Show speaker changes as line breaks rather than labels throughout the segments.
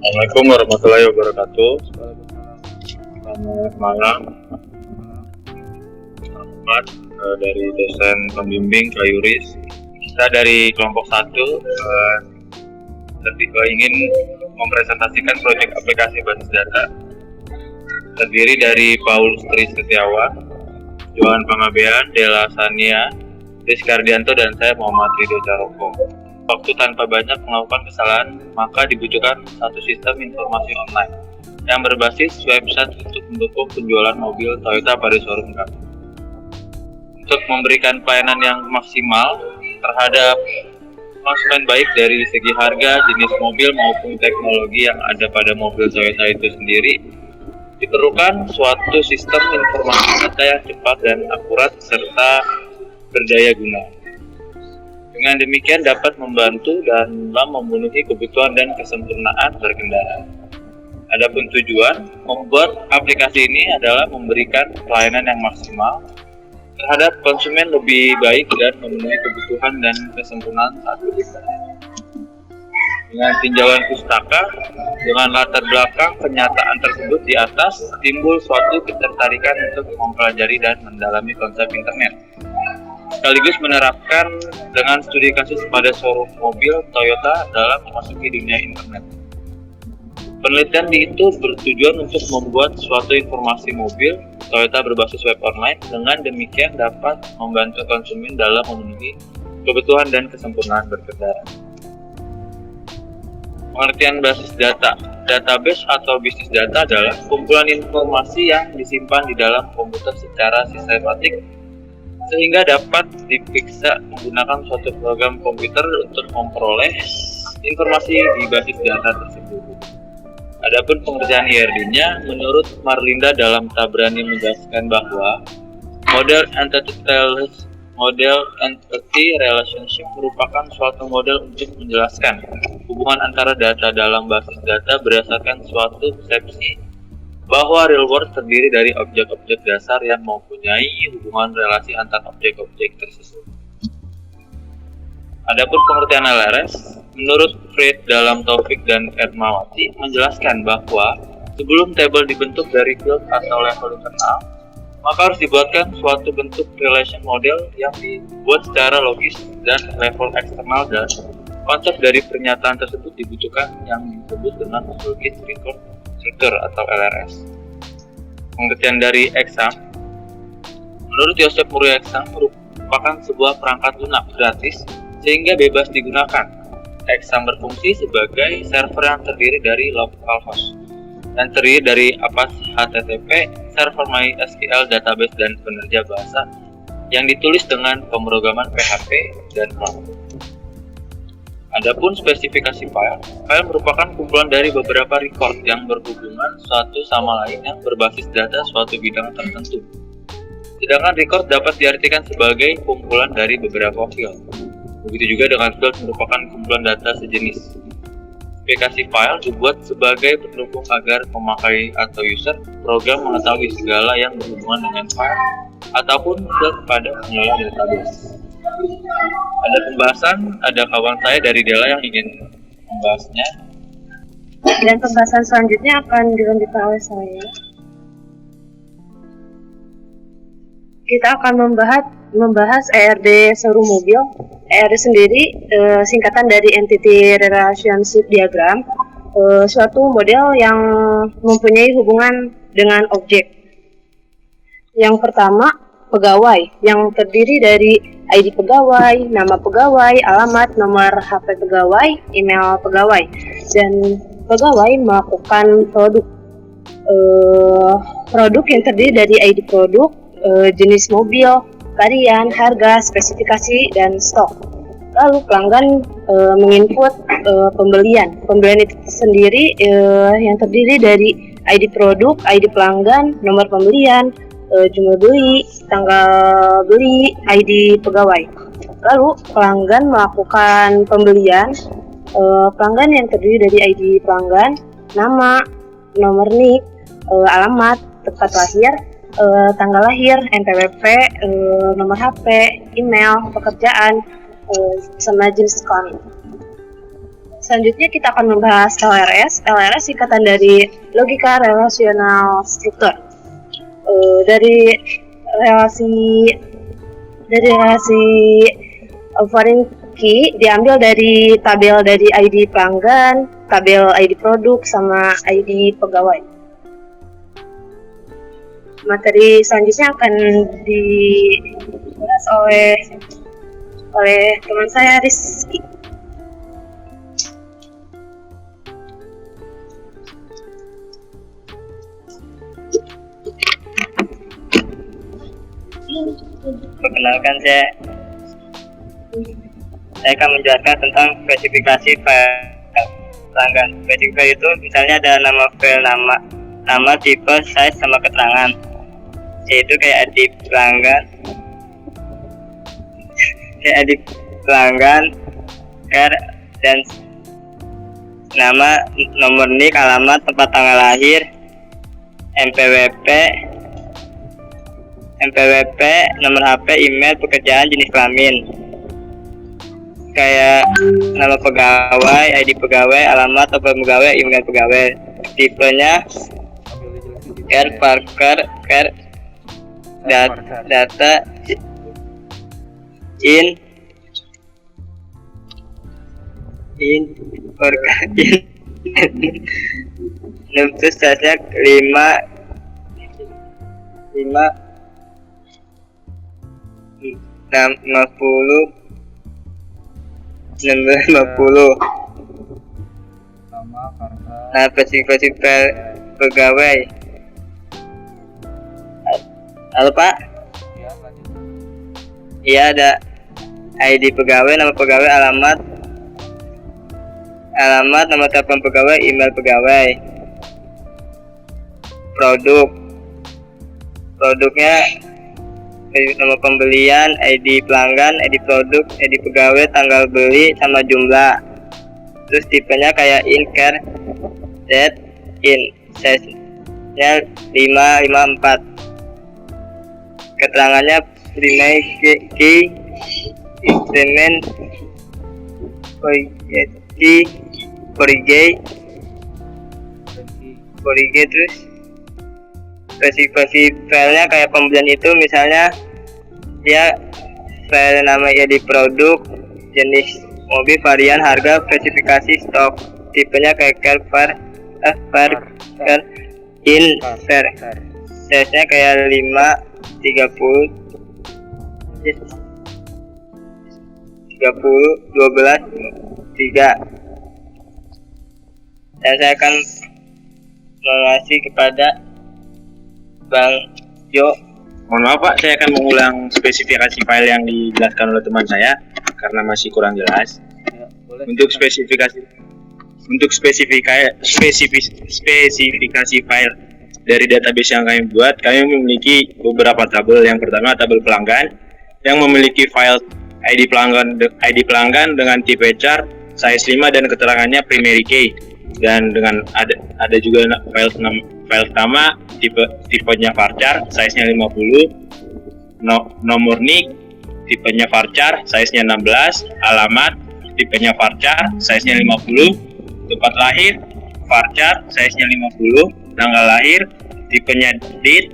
Assalamualaikum warahmatullahi wabarakatuh. Selamat malam. Ahmad dari dosen pembimbing Kayuris. Kita dari kelompok 1 ingin mempresentasikan proyek aplikasi basis data. Terdiri dari Paul Tri Setiawan, Johan Pangabean, Dela Sania, Rizky Ardianto, dan saya Muhammad Ridho Caroko. Waktu tanpa banyak melakukan kesalahan, maka dibutuhkan satu sistem informasi online yang berbasis website untuk mendukung penjualan mobil Toyota pada showroom kami. Untuk memberikan pelayanan yang maksimal terhadap konsumen baik dari segi harga, jenis mobil maupun teknologi yang ada pada mobil Toyota itu sendiri, diperlukan suatu sistem informasi data yang cepat dan akurat serta berdaya guna. Dengan demikian dapat membantu dalam memenuhi kebutuhan dan kesempurnaan berkendara. Adapun tujuan membuat aplikasi ini adalah memberikan pelayanan yang maksimal terhadap konsumen lebih baik dan memenuhi kebutuhan dan kesempurnaan saat berkendara. Dengan tinjauan pustaka, dengan latar belakang kenyataan tersebut di atas, timbul suatu ketertarikan untuk mempelajari dan mendalami konsep internet. Sekaligus menerapkan dengan studi kasus pada showroom mobil Toyota dalam memasuki dunia internet. Penelitian itu bertujuan untuk membuat suatu informasi mobil Toyota berbasis web online, dengan demikian dapat membantu konsumen dalam memenuhi kebutuhan dan kesempurnaan berkendara. Pengertian basis data. Database atau bisnis data adalah kumpulan informasi yang disimpan di dalam komputer secara sistematik sehingga dapat diperiksa menggunakan suatu program komputer untuk memperoleh informasi di basis data tersebut. Adapun pengerjaan IRD-nya, menurut Marlinda dalam Tabrani menjelaskan bahwa model entity relationship merupakan suatu model untuk menjelaskan hubungan antara data dalam basis data berdasarkan suatu persepsi bahwa real world terdiri dari objek-objek dasar yang mempunyai hubungan relasi antar objek-objek tersebut. Adapun pengertian LRS, menurut Fred dalam Taufik dan Ermawati menjelaskan bahwa sebelum tabel dibentuk dari field atau level internal, maka harus dibuatkan suatu bentuk relation model yang dibuat secara logis dan level eksternal, dan konsep dari pernyataan tersebut dibutuhkan yang disebut dengan logis record struktur atau LRS. Pengertian dari exam, menurut Yosef Muria, exam merupakan sebuah perangkat lunak gratis sehingga bebas digunakan. Exam berfungsi sebagai server yang terdiri dari localhost dan terdiri dari HTTP, server MySQL database, dan penerja bahasa yang ditulis dengan pemrograman PHP dan Cloud. Adapun spesifikasi file merupakan kumpulan dari beberapa record yang berhubungan satu sama lain yang berbasis data suatu bidang tertentu. Sedangkan record dapat diartikan sebagai kumpulan dari beberapa file. Begitu juga dengan field merupakan kumpulan data sejenis. Spesifikasi file dibuat sebagai pendukung agar pemakai atau user program mengetahui segala yang berhubungan dengan file ataupun field pada pengelola database. Ada pembahasan, ada kawan saya dari Dela yang ingin membahasnya.
Dan pembahasan selanjutnya akan dilanjutkan oleh saya. Kita akan membahas ERD showroom mobil. ERD sendiri singkatan dari Entity Relationship Diagram, suatu model yang mempunyai hubungan dengan objek. Yang pertama, pegawai, yang terdiri dari ID pegawai, nama pegawai, alamat, nomor HP pegawai, email pegawai. Dan pegawai melakukan produk yang terdiri dari ID produk, jenis mobil, varian, harga, spesifikasi, dan stok. Lalu pelanggan menginput pembelian. Pembelian itu sendiri yang terdiri dari ID produk, ID pelanggan, nomor pembelian, jumlah beli, tanggal beli, ID pegawai. Lalu pelanggan melakukan pembelian. Pelanggan yang terdiri dari ID pelanggan, nama, nomor NIK, alamat, tempat lahir, tanggal lahir, NPWP, nomor HP, email, pekerjaan, sama jenis kelamin. Selanjutnya kita akan membahas LRS. LRS singkatan dari Logika Relasional Struktur. Dari relasi foreign key diambil dari tabel dari ID pelanggan, tabel ID produk, sama ID pegawai. Materi selanjutnya akan dibahas oleh teman saya Rizky.
Perkenalkan, saya akan menjelaskan tentang spesifikasi file pelanggan. Spesifikasi itu misalnya ada nama file, nama, tipe, size, sama keterangan. Yaitu kayak ID pelanggan, dan nama, nomor NIK, alamat, tempat tanggal lahir, NPWP, nomor HP, email, pekerjaan, jenis kelamin. Kayak nama pegawai, ID pegawai, alamat, tempat pegawai, email pegawai. Tipenya Parker, data terus size-nya 50. Nah, spesifikasi pegawai. Halo Pak? Iya, ada ID pegawai, nama pegawai, alamat, nama telepon pegawai, email pegawai. Produknya nama pembelian, ID pelanggan, ID produk, ID pegawai, tanggal beli, sama jumlah. Terus tipenya kayak size-nya 554. Keterangannya primary key, instrument, corrigate, terus spesifikasi filenya kayak pembelian itu misalnya dia file namanya di produk, jenis mobil, varian, harga, spesifikasi, stok. Tipenya kayak size-nya kayak 5, 12, 3. Dan saya akan mengasih kepada Bang Jo.
Mohon maaf Pak, saya akan mengulang spesifikasi file yang dijelaskan oleh teman saya karena masih kurang jelas.
Ya, boleh.
Untuk spesifikasi file dari database yang kami buat, kami memiliki beberapa tabel. Yang pertama tabel pelanggan yang memiliki file ID pelanggan dengan tipe char, size 5 dan keterangannya primary key. Dan dengan ada juga file pertama tipenya varchar, size-nya 50, nomor NIK, tipenya varchar, size-nya 16, alamat, tipenya varchar, size-nya 50, tempat lahir, varchar, size-nya 50, tanggal lahir, tipenya date,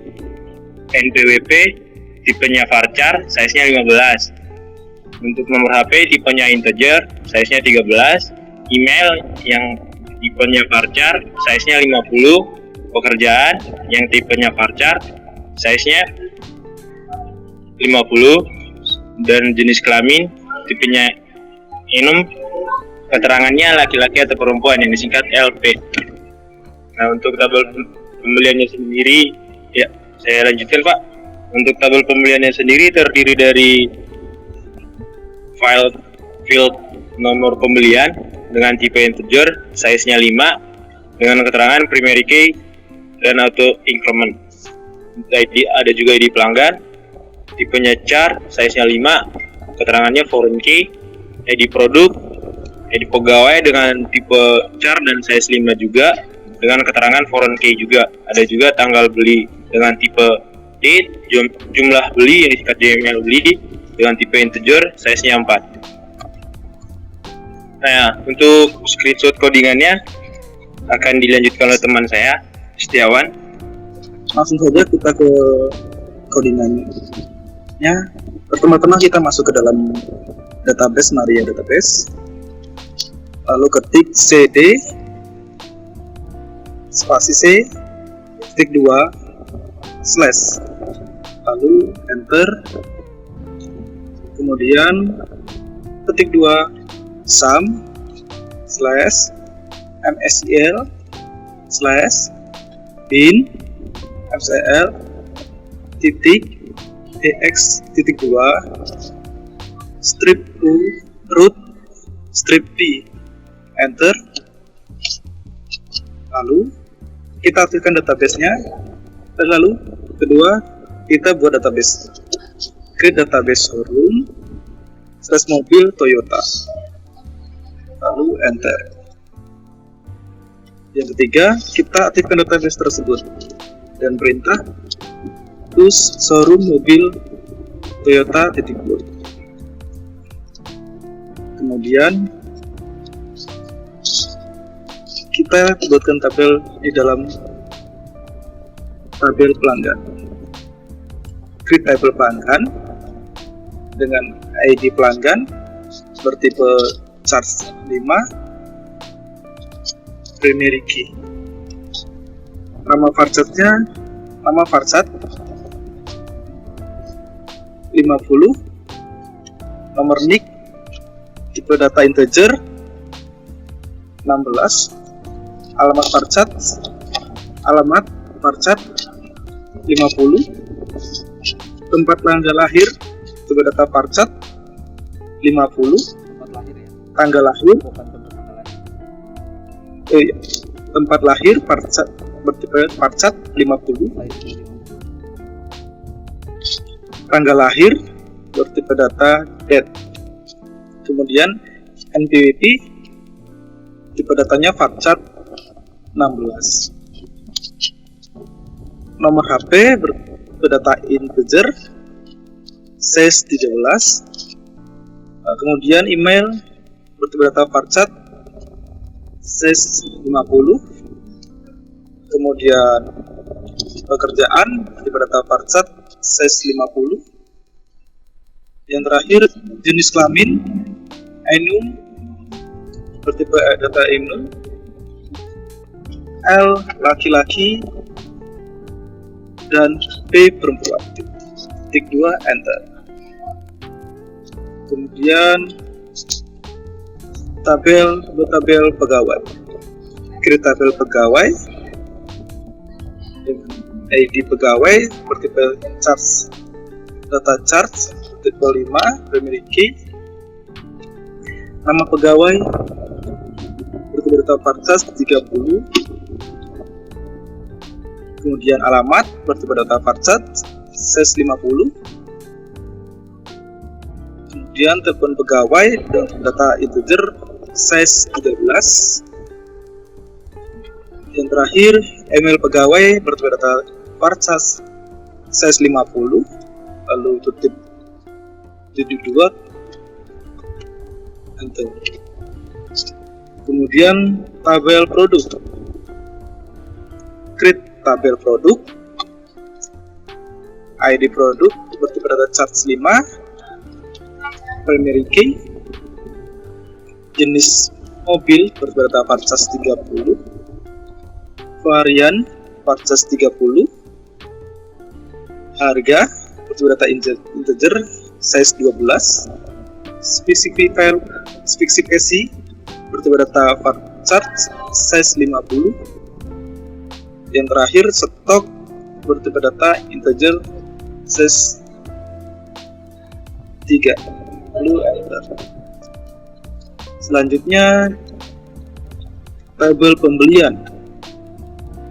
NPWP, tipenya varchar, size-nya 15. Untuk nomor HP tipenya integer, size-nya 13, email yang tipenya varchar, size-nya 50, pekerjaan yang tipenya varchar, size-nya 50, dan jenis kelamin tipenya enum, keterangannya laki-laki atau perempuan yang disingkat LP. Nah, untuk tabel pembeliannya sendiri, ya saya lanjutkan Pak. Untuk tabel pembeliannya sendiri terdiri dari field nomor pembelian dengan tipe integer, size-nya 5, dengan keterangan primary key dan auto increment. Ada juga ID pelanggan, tipenya char, size-nya 5, keterangannya foreign key, ID produk, ID pegawai dengan tipe char dan size 5 juga, dengan keterangan foreign key juga. Ada juga tanggal beli dengan tipe date, jumlah beli yang disingkat JML beli dengan tipe integer, size-nya 4. Nah, untuk screenshot codingannya akan dilanjutkan oleh teman saya, Setiawan.
Langsung saja kita ke codingannya. Pertama-tama kita masuk ke dalam database Maria Database, lalu ketik cd spasi c titik 2 slash, lalu enter, kemudian ketik 2 sum slash mscl slash bin mscl titik ex titik 2 strip root strip p, enter. Lalu kita aktifkan database-nya, dan lalu kedua kita buat database ke database showroom slash mobil Toyota, lalu enter. Yang ketiga, kita aktifkan database tersebut dan perintah use showroom mobil Toyota titik dua. Kemudian kita buatkan tabel di dalam tabel pelanggan. Create tabel pelanggan dengan ID pelanggan bertipe charge 5 primary key. Nama varchatnya nama varchat 50, nomor NIC tipe data integer 16, alamat varchat 50, tempat tanggal lahir tipe data varchat 50, tanggal lahir tempat lahir varchat bertipe varchat 50, tanggal lahir bertipe data date, kemudian NPWP tipe datanya varchat 16, nomor HP bertipe data integer size 13, kemudian email bertipe data varchat size 50, kemudian pekerjaan bertipe data varchat size 50, yang terakhir jenis kelamin enum bertipe data enum, L laki-laki dan P perempuan. Titik 2 enter. Kemudian tabel pegawai. Create tabel pegawai dengan ID pegawai bertipe charge data charge tipe 5 primary key, nama pegawai bertipe data varchat 30, kemudian alamat bertipe data varchat size 50, kemudian telepon pegawai dengan data integer size 13, yang terakhir email pegawai bertipe data varchat size 50, lalu tutup titik 2 enter. Kemudian tabel produk, create tabel produk, ID produk bertipe data charge 5 primary key, jenis mobil bertipe data varchat 30, varian varchat 30, harga bertipe data integer size 12, spesifikasi bertipe data varchat size 50, yang terakhir stok bertipe data integer size 3, lalu enter. Selanjutnya tabel pembelian,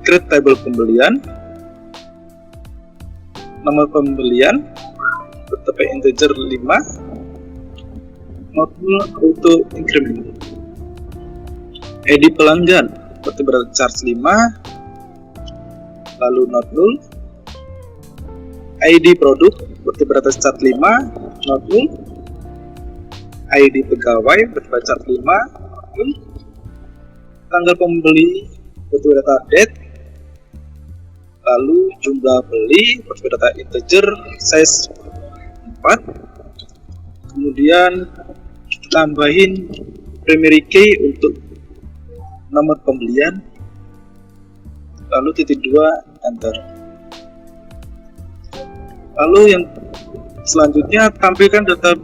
create tabel pembelian, nomor pembelian bertipe integer 5, modul auto increment, ID pelanggan bertipe data charge 5, lalu not null, ID produk bertipe data charge 5, not null, ID pegawai bertipe charge 5, tanggal pembeli butuh data date, lalu jumlah beli butuh data integer size 4, kemudian kita tambahin primary key untuk nomor pembelian, lalu titik 2 enter. Lalu yang selanjutnya tampilkan data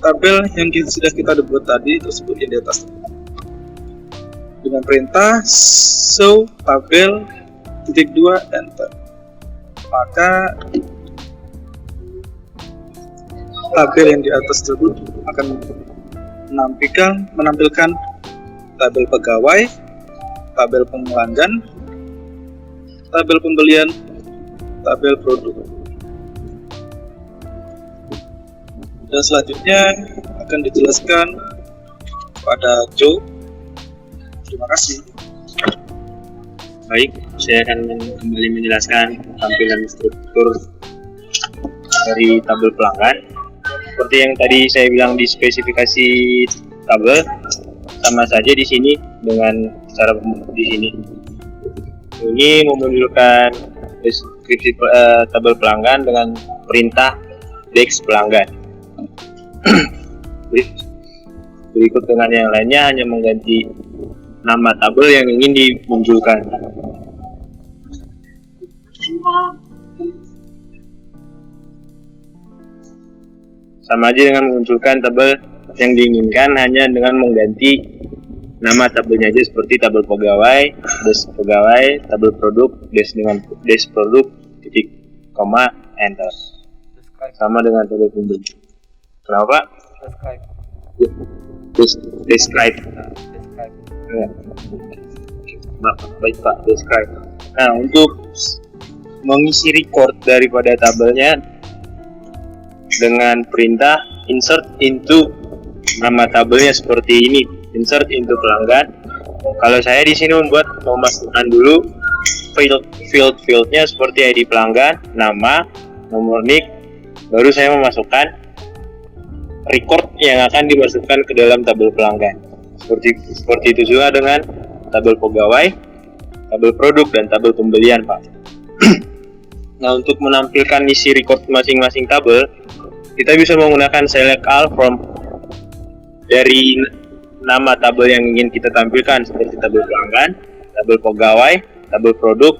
tabel yang sudah kita buat tadi tersebut yang di atas dengan perintah show tabel titik 2 enter. Maka tabel yang di atas tersebut akan menampilkan tabel pegawai, tabel pelanggan, tabel pembelian, tabel produk. Dan selanjutnya akan dijelaskan pada Joe. Terima kasih.
Baik, saya akan kembali menjelaskan tampilan struktur dari tabel pelanggan. Seperti yang tadi saya bilang di spesifikasi tabel, sama saja di sini dengan cara di sini. Ini memunculkan deskripsi tabel pelanggan dengan perintah desk pelanggan. Berikut dengan yang lainnya hanya mengganti nama tabel yang ingin dimunculkan. Sama aja dengan memunculkan tabel yang diinginkan, hanya dengan mengganti nama tabelnya aja, seperti tabel pegawai, desk pegawai, tabel produk, desk dengan desk produk, titik, koma, enter. Sama dengan tabel pembeli. Kenapa? Describe. Ya. Baik Pak, describe. Nah, untuk mengisi record daripada tabelnya dengan perintah insert into nama tabelnya seperti ini, insert into pelanggan. Kalau saya di sini memasukkan dulu fieldnya seperti ID pelanggan, nama, nomor NIK, baru saya memasukkan record yang akan dimasukkan ke dalam tabel pelanggan. Seperti itu juga dengan tabel pegawai, tabel produk, dan tabel pembelian, Pak. Nah, untuk menampilkan isi record masing-masing tabel, kita bisa menggunakan select all from dari nama tabel yang ingin kita tampilkan, seperti tabel pelanggan, tabel pegawai, tabel produk,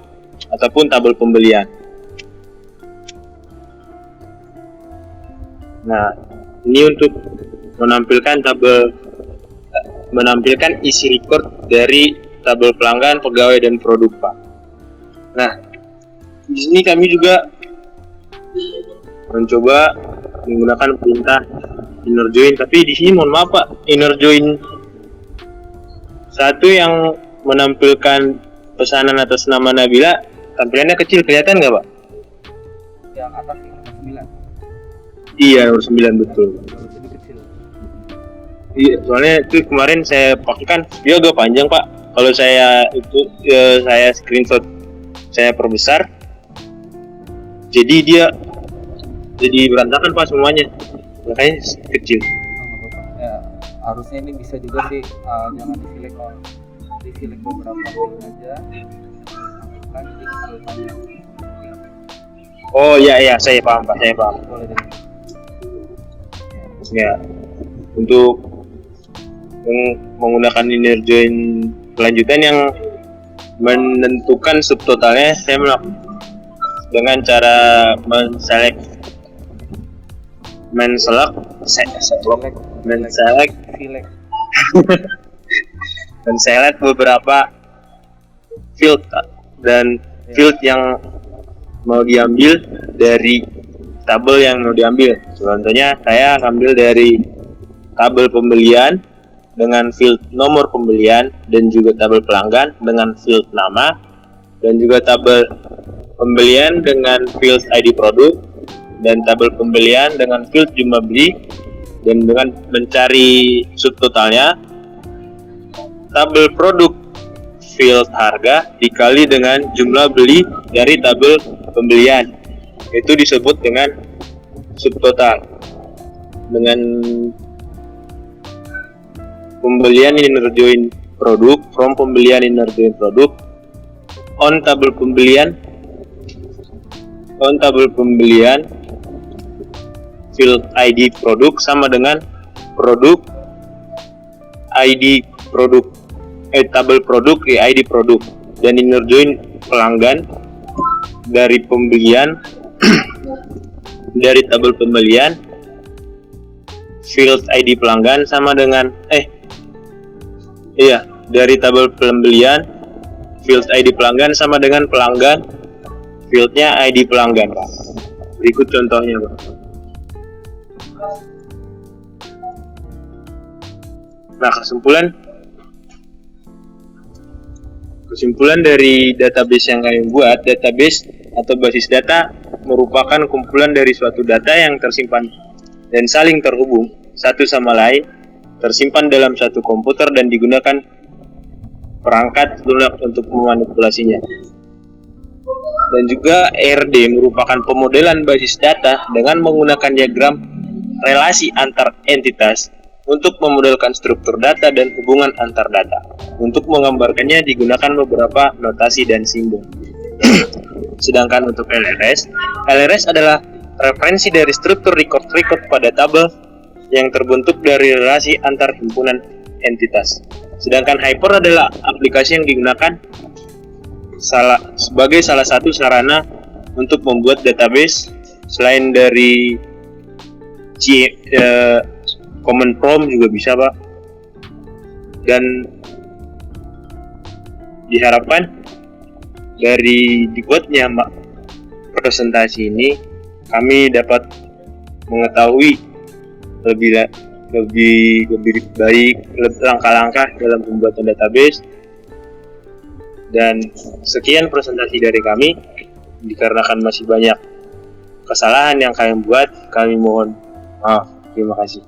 ataupun tabel pembelian. Nah, ini untuk menampilkan isi record dari tabel pelanggan, pegawai, dan produk, Pak. Nah, di sini kami juga mencoba menggunakan perintah inner join, tapi di sini mohon maaf Pak, inner join satu yang menampilkan pesanan atas nama Nabila, tampilannya kecil, kelihatan nggak Pak?
Yang atas nomor 9.
Iya, nomor 9 betul.
Lebih kecil.
Iya, soalnya itu kemarin saya pakaikan, dia agak panjang Pak. Kalau saya saya screenshot, saya perbesar, jadi dia jadi berantakan Pak semuanya, makanya kecil.
Ya, harusnya ini bisa juga sih, jangan diselect beberapa film aja, kan jadi terlalu panjang.
Oh iya, saya paham Pak, saya paham.
Boleh deh.
Ya, untuk menggunakan inner join kelanjutan yang menentukan subtotalnya, saya melakukan dengan cara menselect beberapa field dan field yang mau diambil dari tabel yang mau diambil. Contohnya saya ambil dari tabel pembelian dengan field nomor pembelian, dan juga tabel pelanggan dengan field nama, dan juga tabel pembelian dengan field ID produk, dan tabel pembelian dengan field jumlah beli, dan dengan mencari subtotalnya tabel produk field harga dikali dengan jumlah beli dari tabel pembelian, itu disebut dengan subtotal. Dengan pembelian inner join produk, from pembelian inner join produk, on tabel pembelian field ID produk sama dengan produk ID produk, tabel produk ID produk, dan inner join pelanggan dari pembelian dari tabel pembelian field ID pelanggan sama dengan dari tabel pembelian field ID pelanggan sama dengan pelanggan fieldnya ID pelanggan, Pak. Berikut contohnya, Pak. Nah, kesimpulan dari database yang kami buat, database atau basis data merupakan kumpulan dari suatu data yang tersimpan dan saling terhubung satu sama lain, tersimpan dalam satu komputer dan digunakan perangkat lunak untuk memanipulasinya. Dan juga ERD merupakan pemodelan basis data dengan menggunakan diagram relasi antar entitas untuk memodelkan struktur data dan hubungan antar data. Untuk menggambarkannya digunakan beberapa notasi dan simbol. Sedangkan untuk LRS adalah referensi dari struktur record pada tabel yang terbentuk dari relasi antar himpunan entitas. Sedangkan Hyper adalah aplikasi yang digunakan sebagai salah satu sarana untuk membuat database selain dari command prompt juga bisa, Pak. Dan diharapkan dari dibuatnya presentasi ini kami dapat mengetahui lebih baik langkah-langkah dalam pembuatan database. Dan sekian presentasi dari kami. Dikarenakan masih banyak kesalahan yang kami buat, kami mohon maaf. Terima kasih.